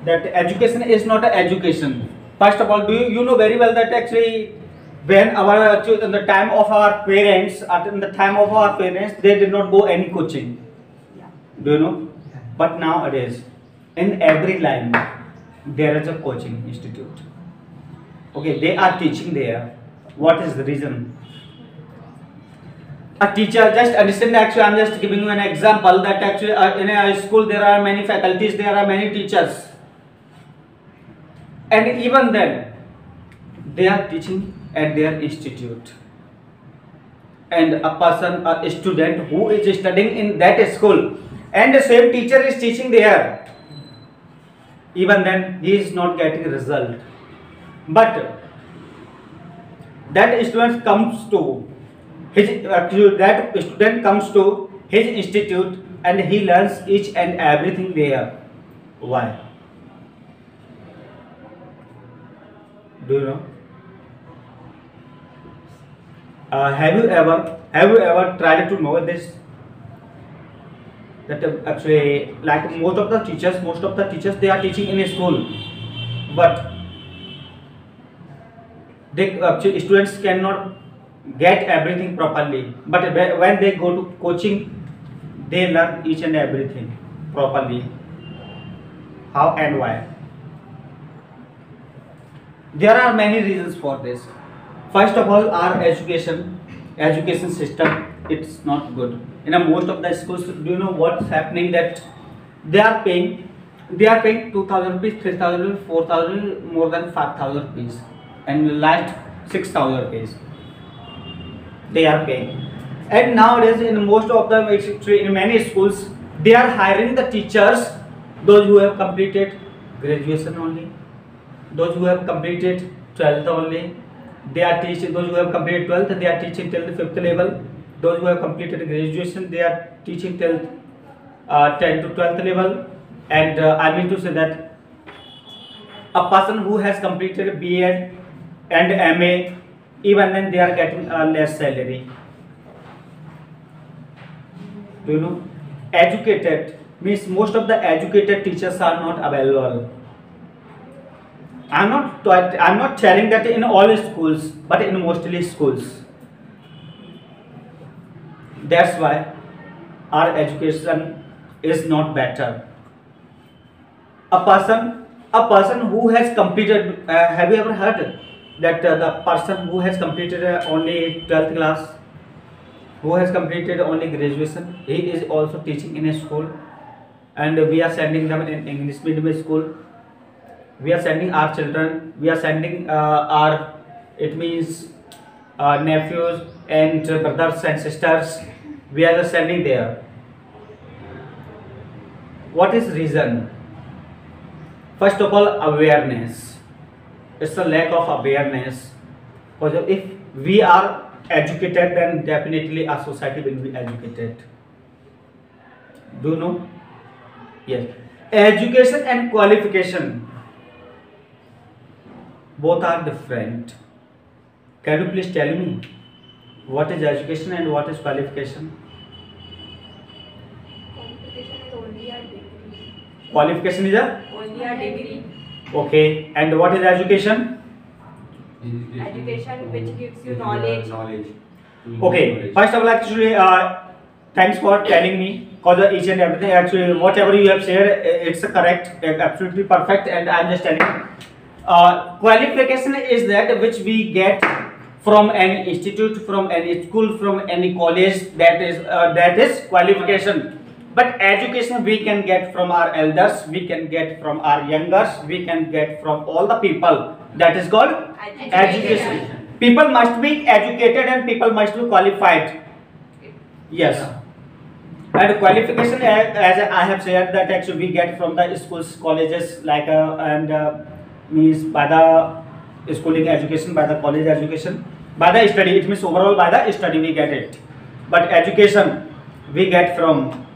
that education is not an education. First of all, you know very well that actually when our actually in the time of our parents, in the time of our parents, they did not go any coaching. Yeah. Do you know? But nowadays, in every line, there is a coaching institute. Okay, they are teaching there. What is the reason? A teacher, just understand, actually I'm just giving you an example that actually in a school there are many faculties, there are many teachers, and even then they are teaching at their institute, and a person, a student who is studying in that school and the same teacher is teaching there, even then he is not getting result. But that student comes to that student comes to his institute and he learns each and everything there. Why? Do you know? Have you ever tried to know this? That actually, like most of the teachers, they are teaching in a school, but they actually students cannot get everything properly. But when they go to coaching, they learn each and everything properly. How and why? There are many reasons for this. First of all, our education system, it's not good. In most of the schools, do you know what's happening? That they are paying 2,000 rupees, 3,000 rupees, 4,000, more than 5,000 rupees, and last 6,000 rupees they are paying. And nowadays, in most of them, in many schools, they are hiring the teachers, those who have completed graduation only, those who have completed 12th only. They are teaching those who have completed 12th, they are teaching till the 5th level. Those who have completed graduation, they are teaching till 10 to 12th level. And I mean to say that a person who has completed B.Ed and M.A., even then they are getting a less salary. Do you know? Educated means most of the educated teachers are not available. I'm not telling that in all schools, but in mostly schools. That's why our education is not better. A person who has completed, have you ever heard that the person who has completed only 12th class, who has completed only graduation, he is also teaching in a school, and we are sending them in English medium school. We are sending our children, we are sending our, it means nephews and brothers and sisters, we are sending there. What is reason? First of all, awareness. It's a lack of awareness. Because if we are educated, then definitely our society will be educated. Do you know? Yes. Education and qualification, both are different. Can you please tell me what is education and what is qualification? Qualification is only a degree. Qualification is a? Only a degree. Okay. And what is education? Education which gives you knowledge. Okay. First of all, actually, thanks for telling me, because each and everything, actually, whatever you have said, it's correct, absolutely perfect, and I'm just telling you. Qualification is that which we get from any institute, from any school, from any college. That is qualification. But education we can get from our elders, we can get from our youngers, we can get from all the people. That is called education. People must be educated and people must be qualified. Yes. And qualification, as I have said, that actually we get from the schools, colleges, like means by the schooling education, by the college education, by the study. It means overall by the study we get it. But education we get from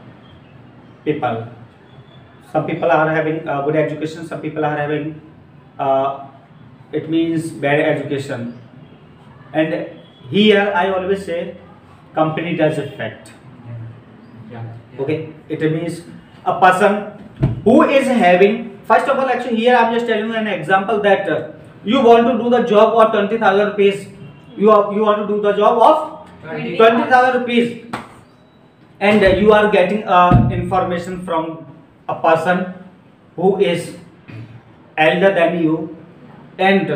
people. Some people are having good education, some people are having it means bad education. And here I always say company does effect. Okay, it means a person who is having first of all, actually here I'm just telling you an example that you want to do the job of 20,000 rupees. You want to do the job of 20,000 rupees, and you are getting information from a person who is elder than you, and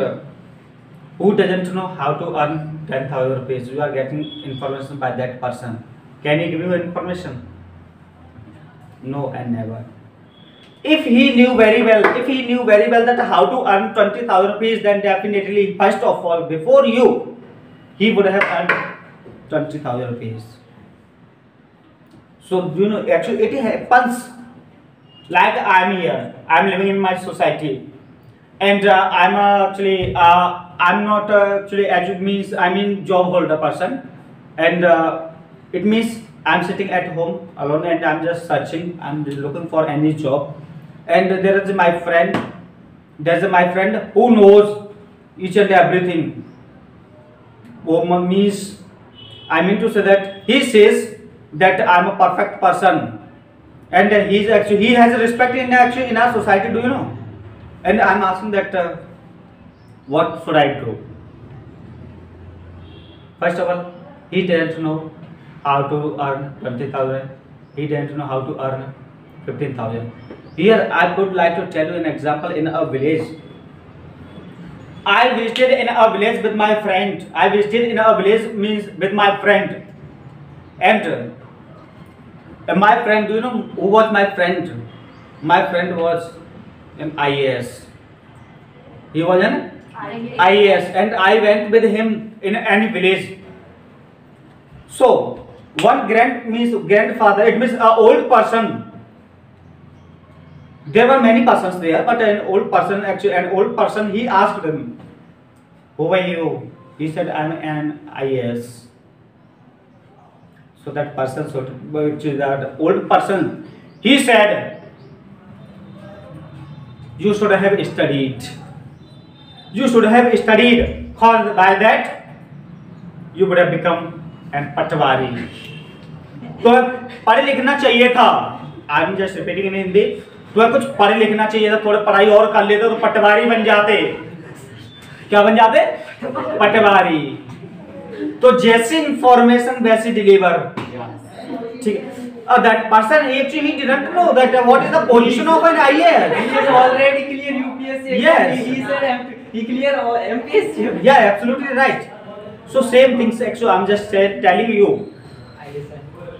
who doesn't know how to earn 10,000 rupees. You are getting information by that person. Can he give you information? No and never. If he knew very well that how to earn 20,000 rupees, then definitely, first of all, before you, he would have earned 20,000 rupees. So, you know, actually it happens like I'm here, I'm living in my society, and I'm not job holder person, and it means I'm sitting at home alone and I'm just searching, I'm just looking for any job, and there's my friend who knows each and everything. Means, I mean to say that he says that I'm a perfect person, and he has respect in our society. Do you know? And I'm asking that what should I do? First of all, he didn't know how to earn 20,000. He didn't know how to earn 15,000. Here I would like to tell you an example in a village. I visited in a village with my friend. And my friend, do you know who was my friend? My friend was an IAS. He was an IAS, and I went with him in any village. So one grandfather. It means an old person. There were many persons there, but an old person. He asked him, "Who are you?" He said, "I'm an IAS." So that old person, he said, "You should have studied. Cause by that you would have become an पटवारी." तो पढ़े लिखना चाहिए था. I'm just repeating in Hindi. तो कुछ पढ़े लिखना चाहिए था, थोड़ा पढ़ाई और कर लेते तो पटवारी बन जाते. क्या बन जाते? पटवारी. तो जैसी इंफॉर्मेशन वैसी डिलीवर. ठीक है. That person actually he didn't know that what is the position of an IAS. He has already cleared UPSC. Yes. He said he cleared all MPSC. Yeah, absolutely right. So same things actually I'm just telling you.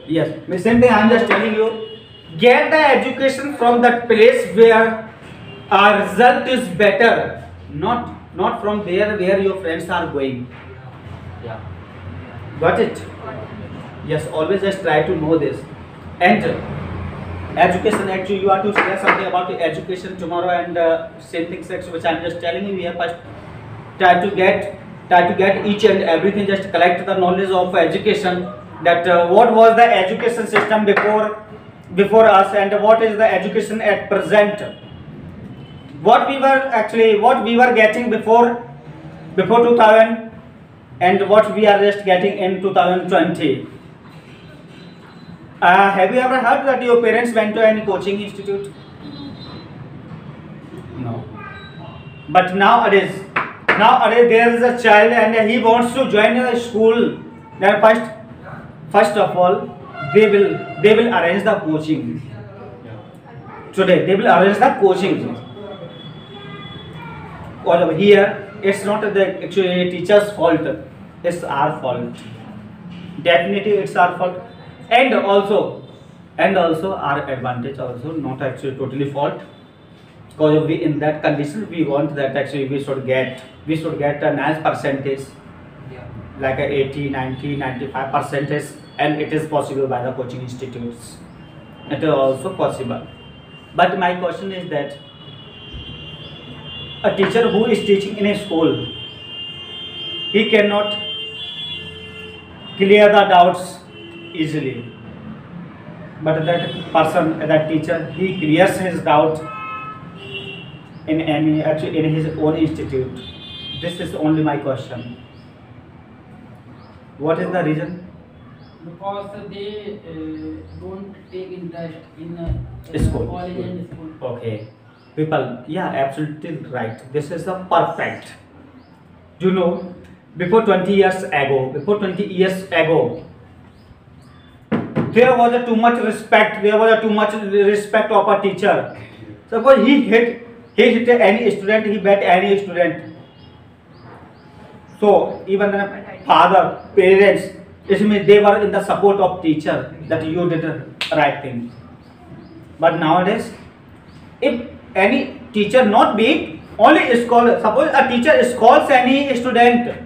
Yes, same thing I'm just telling you. Get the education from that place where our result is better, not from there where your friends are going. Yeah. Got it? Yes, always just try to know this. And education, actually you are to share something about the education tomorrow, and same things actually which I'm just telling you here. First, try to get each and everything, just collect the knowledge of education, that what was the education system before us, and what is the education at present, what we were getting before 2000, and what we are just getting in 2020. Have you ever heard that your parents went to any coaching institute? No. But nowadays there is a child and he wants to join a school. Then first of all, they will arrange the coaching. Today they will arrange the coaching. Over here, it's not the actually teacher's fault. It's our fault. Definitely, it's our fault. And also our advantage also, not actually totally fault, because we in that condition we want that actually we should get a nice percentage, like a 80, 90, 95 percentage, and it is possible by the coaching institutes. It is also possible. But my question is that a teacher who is teaching in a school, he cannot clear the doubts easily, but that teacher, he clears his doubt in his own institute. This is only my question. What is the reason? Because they don't take interest in School. college and school. Okay. People, yeah, absolutely right. This is the perfect. You know, before 20 years ago, there was a too much respect. There was a too much respect of a teacher. Suppose he hit any student, he bet any student. So even the father, parents, it means they were in the support of teacher that you did the right thing. But nowadays, if any teacher not be only scholar, suppose a teacher scolds any student,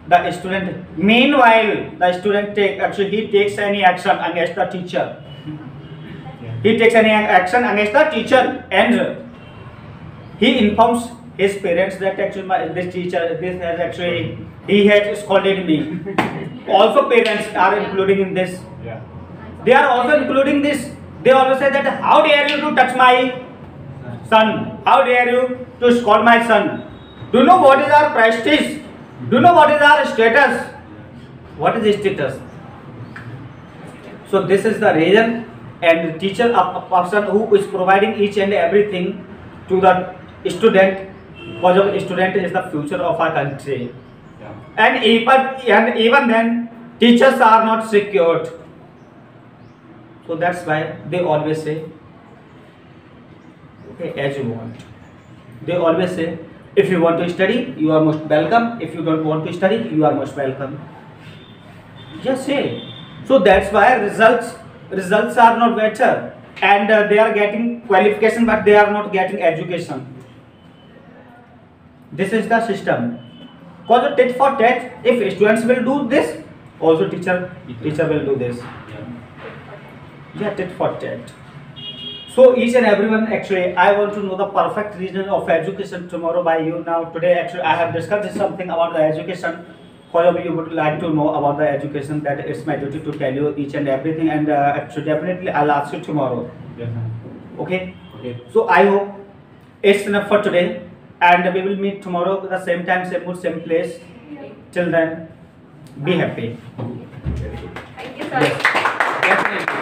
the student, meanwhile the student he takes any action against the teacher. He takes any action against the teacher and he informs his parents that actually this teacher, this has actually, he has scolded me. Also parents are including in this. Yeah. They are also including this. They also say that how dare you to touch my son? How dare you to scold my son? Do you know what is our prestige? Do you know what is our status? What is the status? So this is the reason, and the teacher, a person who is providing each and everything to the student, because of student is the future of our country. Yeah. And even then, teachers are not secured. So that's why they always say, okay, as you want. They always say, if you want to study, you are most welcome. If you don't want to study, you are most welcome. Just say. So that's why results are not better, and they are getting qualification, but they are not getting education. This is the system. Because tit for tat, if students will do this, also teacher will do this. Yeah, tit for tat. So each and everyone, actually, I want to know the perfect reason of education tomorrow by you. Now today, actually, I have discussed something about the education. Whatever you would like to know about the education, that it's my duty to tell you each and everything, and actually definitely I'll ask you tomorrow. Yes. Okay? Okay. So I hope it's enough for today, and we will meet tomorrow at the same time, same mood, same place. Till then, be happy. Thank you, sir. Yes. Definitely.